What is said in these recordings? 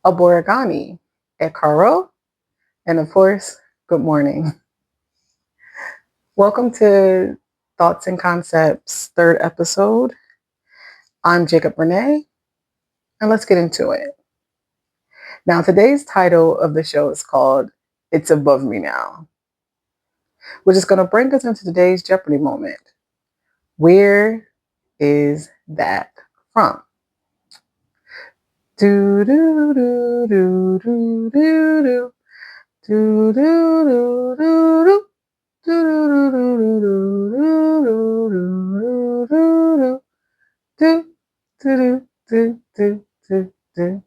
Aborigani, Ekaro, and of course, good morning. Welcome to Thoughts and Concepts, third episode. I'm Jacob Renee, and let's get into it. Now, today's title of the show is called It's Above Me Now, which is going to bring us into today's Jeopardy moment. Where is that from? Do do do do do do do do do do do do.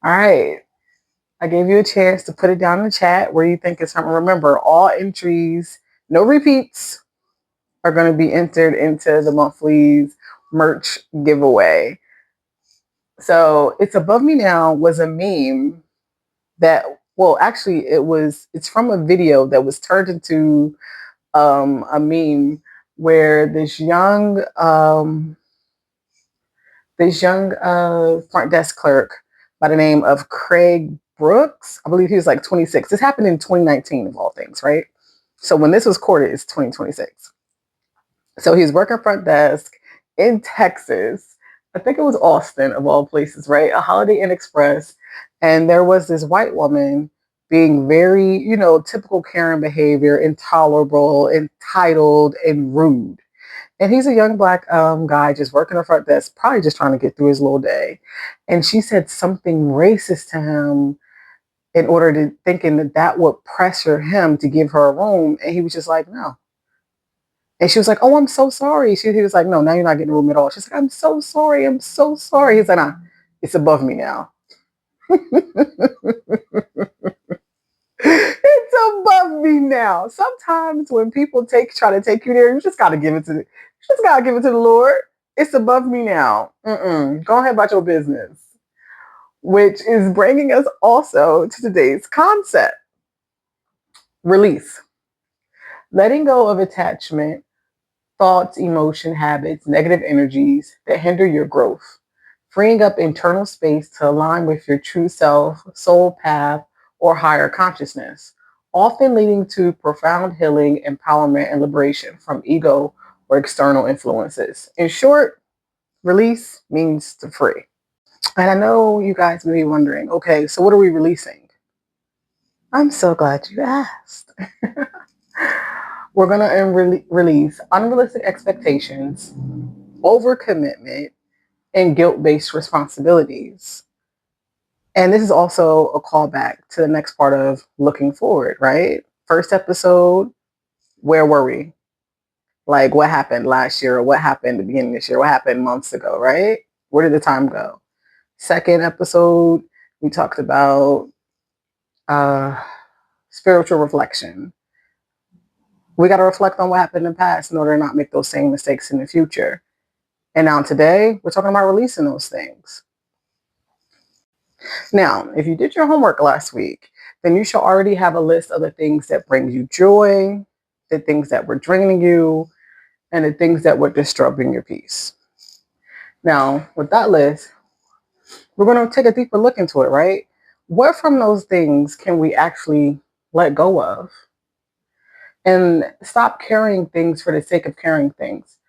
All right. I gave you a chance to put it down in the chat where you think it's something. Remember, all entries, no repeats, are going to be entered into the monthly's merch giveaway. So It's Above Me Now was a meme that, well, actually it's from a video that was turned into a meme where this young front desk clerk by the name of Craig Brooks, I believe he was like 26. This happened in 2019 of all things, right? So when this was recorded, it's 2026. So he's working front desk in Texas. I think it was Austin of all places, right? A Holiday Inn Express. And there was this white woman being very, typical Karen behavior, intolerable, entitled, and rude. And he's a young black guy just working the front desk, probably just trying to get through his little day. And she said something racist to him in order to thinking that would pressure him to give her a room. And he was just like, no. And she was like, oh, I'm so sorry. He was like, no, now you're not getting a room at all. She's like, I'm so sorry. I'm so sorry. He's like, nah, it's above me now. It's above me now. Sometimes when people try to take you there, you just gotta give it to the Lord. It's above me now. Go ahead about your business. Which is bringing us also to today's concept. Release. Letting go of attachment, thoughts, emotion, habits, negative energies that hinder your growth. Freeing up internal space to align with your true self, soul path, or higher consciousness, often leading to profound healing, empowerment, and liberation from ego or external influences. In short, release means to free. And I know you guys may be wondering, okay, so what are we releasing? I'm so glad you asked. We're going to release unrealistic expectations, overcommitment, and guilt-based responsibilities. And this is also a callback to the next part of looking forward, right? First episode, where were we? Like what happened last year or what happened at the beginning of this year? What happened months ago, right? Where did the time go? Second episode, we talked about spiritual reflection. We got to reflect on what happened in the past in order to not make those same mistakes in the future. And now today, we're talking about releasing those things. Now, if you did your homework last week, then you should already have a list of the things that bring you joy, the things that were draining you, and the things that were disturbing your peace. Now, with that list, we're going to take a deeper look into it, right? What from those things can we actually let go of? And stop carrying things for the sake of carrying things.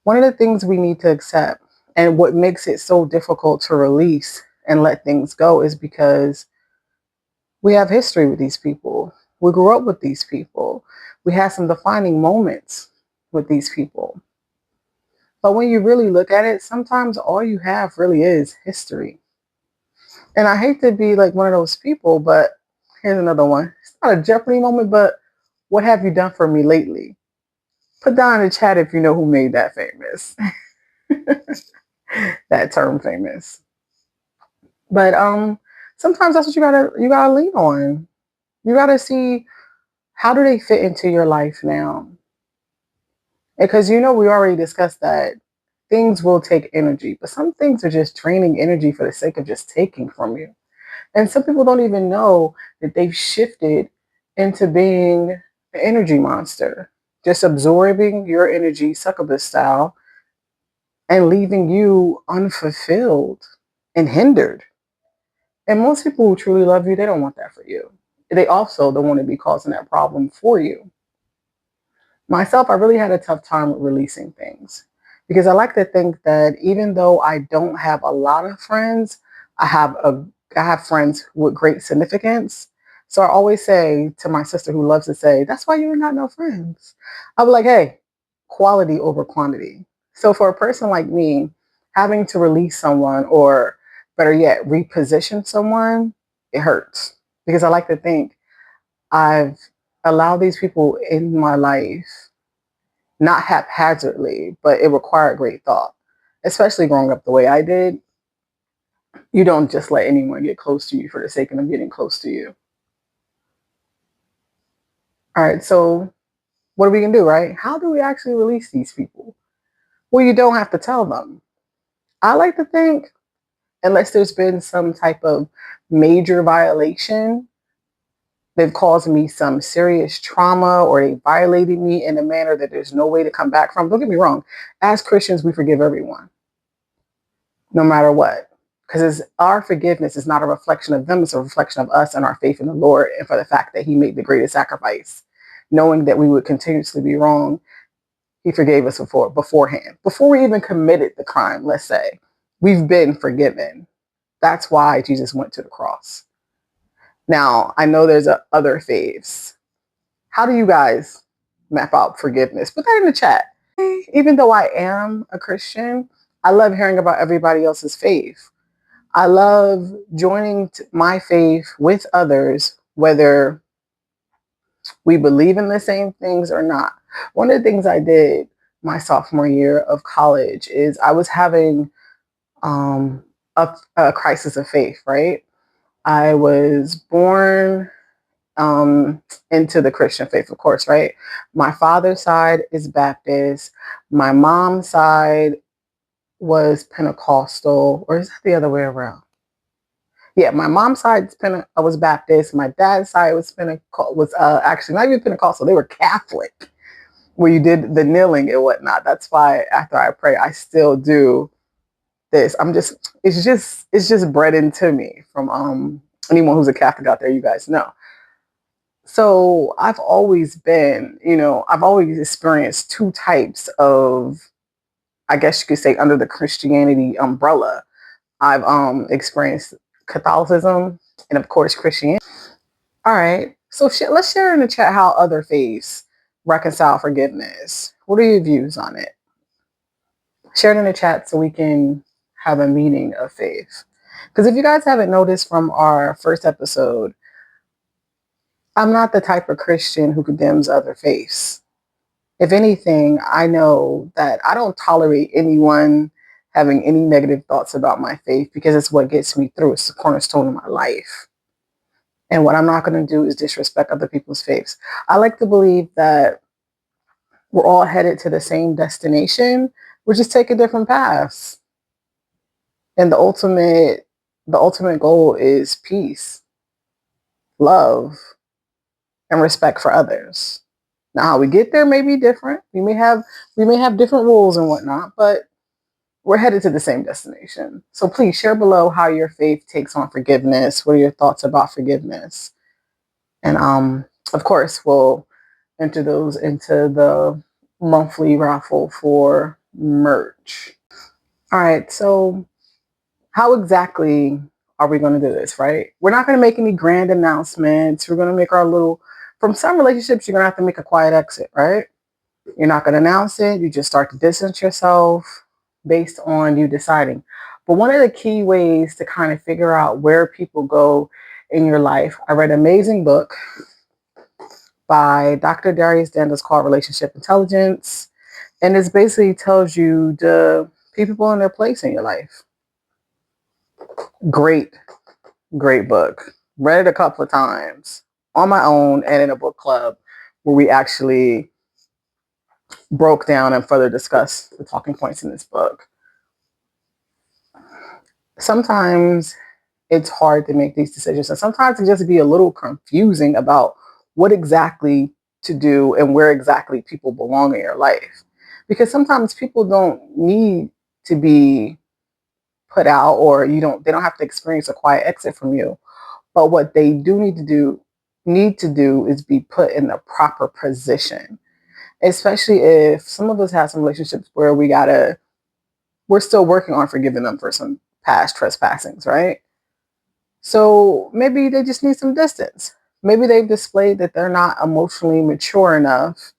One of the things we need to accept, and what makes it so difficult to release and let things go, is because we have history with these people. We grew up with these people. We had some defining moments with these people. But when you really look at it, sometimes all you have really is history. And I hate to be like one of those people, but here's another one. It's not a Jeopardy moment, but what have you done for me lately? Put down in the chat if you know who made that famous. That term famous. But sometimes that's what you gotta lean on. You gotta see, how do they fit into your life now? Because we already discussed that things will take energy, but some things are just draining energy for the sake of just taking from you. And some people don't even know that they've shifted into being an energy monster, just absorbing your energy, succubus style, and leaving you unfulfilled and hindered. And most people who truly love you, they don't want that for you. They also don't want to be causing that problem for you. Myself, I really had a tough time with releasing things because I like to think that even though I don't have a lot of friends, I have a I have friends with great significance. So I always say to my sister who loves to say, "That's why you ain't got no friends." I be like, "Hey, quality over quantity." So for a person like me, having to release someone or better yet, reposition someone, it hurts because I like to think I've allowed these people in my life not haphazardly, but it required great thought. Especially growing up the way I did, you don't just let anyone get close to you for the sake of them getting close to you. All right, so what are we gonna do, right? How do we actually release these people? Well, you don't have to tell them. I like to think, unless there's been some type of major violation, they've caused me some serious trauma or they violated me in a manner that there's no way to come back from. Don't get me wrong. As Christians, we forgive everyone no matter what. Because our forgiveness is not a reflection of them, it's a reflection of us and our faith in the Lord and for the fact that He made the greatest sacrifice. Knowing that we would continuously be wrong, He forgave us beforehand. Before we even committed the crime, let's say, we've been forgiven. That's why Jesus went to the cross. Now, I know there's other faiths. How do you guys map out forgiveness? Put that in the chat. Even though I am a Christian, I love hearing about everybody else's faith. I love joining my faith with others, whether we believe in the same things or not. One of the things I did my sophomore year of college is I was having um, a crisis of faith, right? I was born into the Christian faith, of course, right? My father's side is Baptist. My mom's side was Pentecostal, or is that the other way around? Yeah, my mom's side was Baptist. My dad's side was actually not even Pentecostal. They were Catholic, where you did the kneeling and whatnot. That's why after I pray, I still do this. It's just bred into me from anyone who's a Catholic out there. You guys know. So I've always experienced two types of, I guess you could say, under the Christianity umbrella. I've experienced Catholicism and of course Christianity. All right. So let's share in the chat how other faiths reconcile forgiveness. What are your views on it? Share it in the chat so we can have a meaning of faith. Because if you guys haven't noticed from our first episode, I'm not the type of Christian who condemns other faiths. If anything, I know that I don't tolerate anyone having any negative thoughts about my faith because it's what gets me through. It's the cornerstone of my life. And what I'm not going to do is disrespect other people's faiths. I like to believe that we're all headed to the same destination. We're just taking different paths. And the ultimate goal is peace, love, and respect for others. Now, how we get there may be different. We may have different rules and whatnot, but we're headed to the same destination. So please share below how your faith takes on forgiveness. What are your thoughts about forgiveness? And of course, we'll enter those into the monthly raffle for merch. All right, so how exactly are we going to do this, right? We're not going to make any grand announcements. We're going to make our little, from some relationships, you're going to have to make a quiet exit, right? You're not going to announce it. You just start to distance yourself based on you deciding. But one of the key ways to kind of figure out where people go in your life, I read an amazing book by Dr. Dharius called Relationship Intelligence. And it basically tells you the people in their place in your life. Great, great book. Read it a couple of times on my own and in a book club where we actually broke down and further discussed the talking points in this book. Sometimes it's hard to make these decisions, and sometimes it just be a little confusing about what exactly to do and where exactly people belong in your life. Because sometimes people don't need to be put out, or they don't have to experience a quiet exit from you. But what they do need to do is be put in the proper position. Especially if some of us have some relationships where we're still working on forgiving them for some past trespassings, right? So maybe they just need some distance. Maybe they've displayed that they're not emotionally mature enough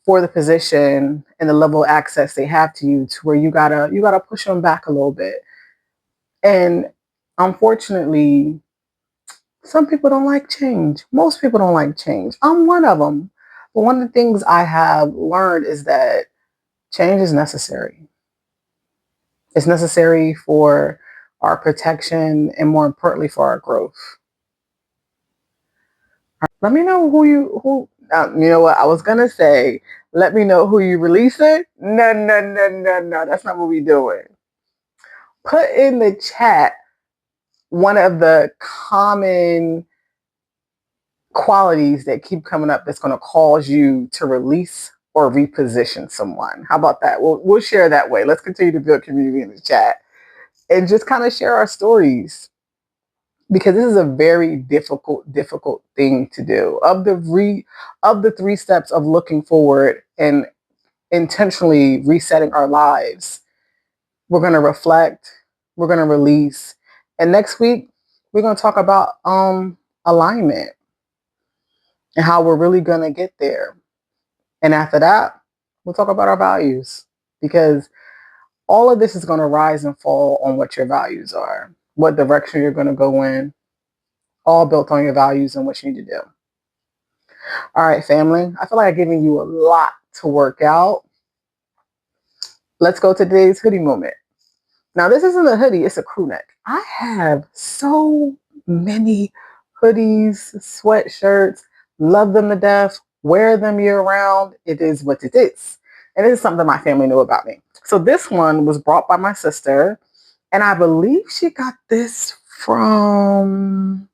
for the position and the level of access they have to you, to where you gotta push them back a little bit. And unfortunately, some people don't like change. Most people don't like change. I'm one of them. But one of the things I have learned is that change is necessary. It's necessary for our protection and, more importantly, for our growth. Let me know you know what I was gonna say. Let me know who you releasing. No, no, no, no, no. That's not what we doing. Put in the chat one of the common qualities that keep coming up that's going to cause you to release or reposition someone. How about that? We'll share that way. Let's continue to build community in the chat and just kind of share our stories, because this is a very difficult thing to do. Of the 3 steps of looking forward and intentionally resetting our lives, we're going to reflect, we're going to release, and next week we're going to talk about alignment and how we're really going to get there. And after that, we'll talk about our values, because all of this is going to rise and fall on what your values are, what direction you're going to go in, all built on your values and what you need to do. All right, family, I feel like I'm giving you a lot to work out. Let's go to today's hoodie moment. Now, this isn't a hoodie, it's a crew neck. I have so many hoodies, sweatshirts, love them to death, wear them year round. It is what it is. And it is something my family knew about me. So this one was brought by my sister, and I believe she got this from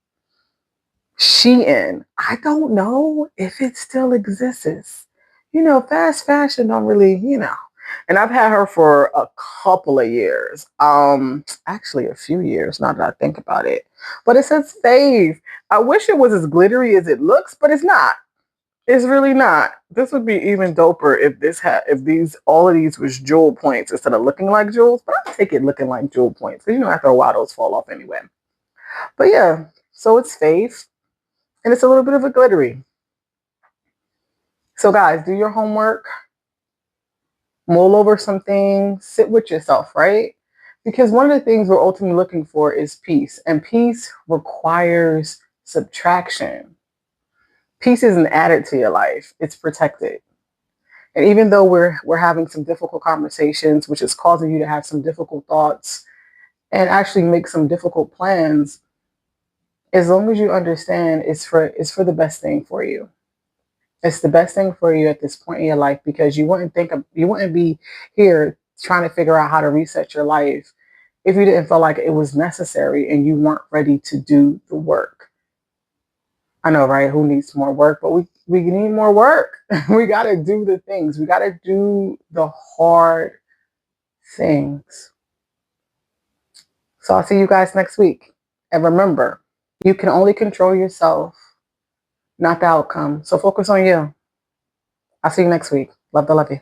Shein. I don't know if it still exists. Fast fashion don't really, and I've had her for a couple of years. Actually a few years, now that I think about it. But it says fave. I wish it was as glittery as it looks, but it's not. It's really not. This would be even doper if all of these was jewel points instead of looking like jewels. But I take it looking like jewel points, because after a while those fall off anyway. But yeah, so it's fave, and it's a little bit of a glittery. So guys, do your homework. Mull over some things, sit with yourself, right? Because one of the things we're ultimately looking for is peace, and peace requires subtraction. Peace isn't added to your life, it's protected. And even though we're having some difficult conversations, which is causing you to have some difficult thoughts and actually make some difficult plans, as long as you understand it's for the best thing for you. It's the best thing for you at this point in your life, because you wouldn't be here trying to figure out how to reset your life if you didn't feel like it was necessary and you weren't ready to do the work. I know, right? Who needs more work? But we need more work. We got to do the things. We got to do the hard things. So I'll see you guys next week. And remember, you can only control yourself, not the outcome. So focus on you. I'll see you next week. Love you.